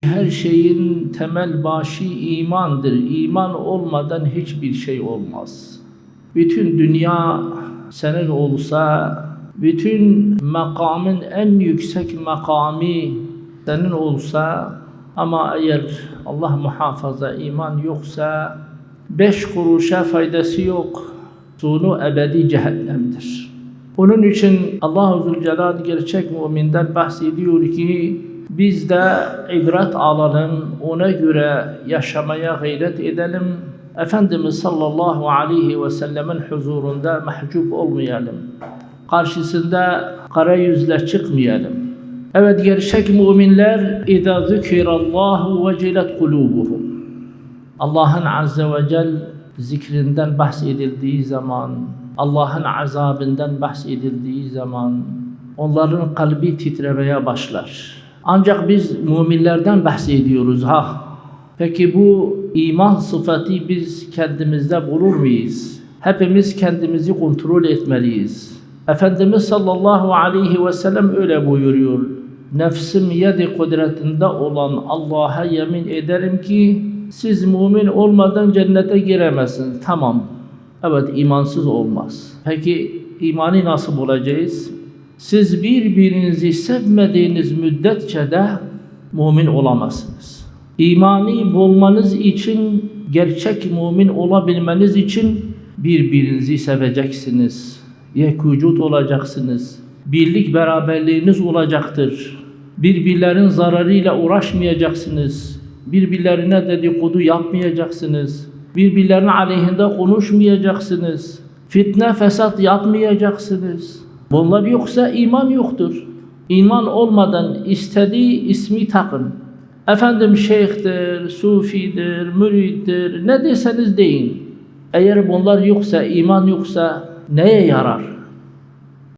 Her şeyin temel başı imandır. İman olmadan hiçbir şey olmaz. Bütün dünya senin olsa, bütün makamın en yüksek makamı senin olsa ama eğer Allah muhafaza iman yoksa 5 kuruşa faydası yok. Sonu ebedi cehennemdir. Onun için Allah-u Zülcelal gerçek müminden bahsediyor ki biz de ibret alalım, ona göre yaşamaya gayret edelim. Efendimiz sallallahu aleyhi ve sellemin huzurunda mahcup olmayalım. Karşısında kara yüzle çıkmayalım. Evet, gerçek müminler اِذَا ذُكِرَ اللّٰهُ وَجِلَتْ قُلُوبُهُمْ Allah'ın azze ve celle zikrinden bahsedildiği zaman, Allah'ın azabından bahsedildiği zaman onların kalbi titremeye başlar. Ancak biz müminlerden bahsediyoruz ha. Peki bu iman sıfatı biz kendimizde bulur muyuz? Hepimiz kendimizi kontrol etmeliyiz. Efendimiz sallallahu aleyhi ve sellem öyle buyuruyor. Nefsim yedi kudretinde olan Allah'a yemin ederim ki siz mümin olmadan cennete giremezsiniz. Tamam. Evet, imansız olmaz. Peki imanı nasıl bulacağız? Siz birbirinizi sevmediğiniz müddetçe de mümin olamazsınız. İmanı bulmanız için, gerçek mümin olabilmeniz için birbirinizi seveceksiniz. Yekvücut olacaksınız. Birlik beraberliğiniz olacaktır. Birbirlerin zararıyla uğraşmayacaksınız. Birbirlerine dedikodu yapmayacaksınız. Birbirlerinin aleyhinde konuşmayacaksınız. Fitne, fesat yapmayacaksınız. Bunlar yoksa iman yoktur. İman olmadan istediği ismi takın. Efendim şeyhtir, sufidir, mürittir, ne deseniz deyin. Eğer bunlar yoksa, iman yoksa neye yarar?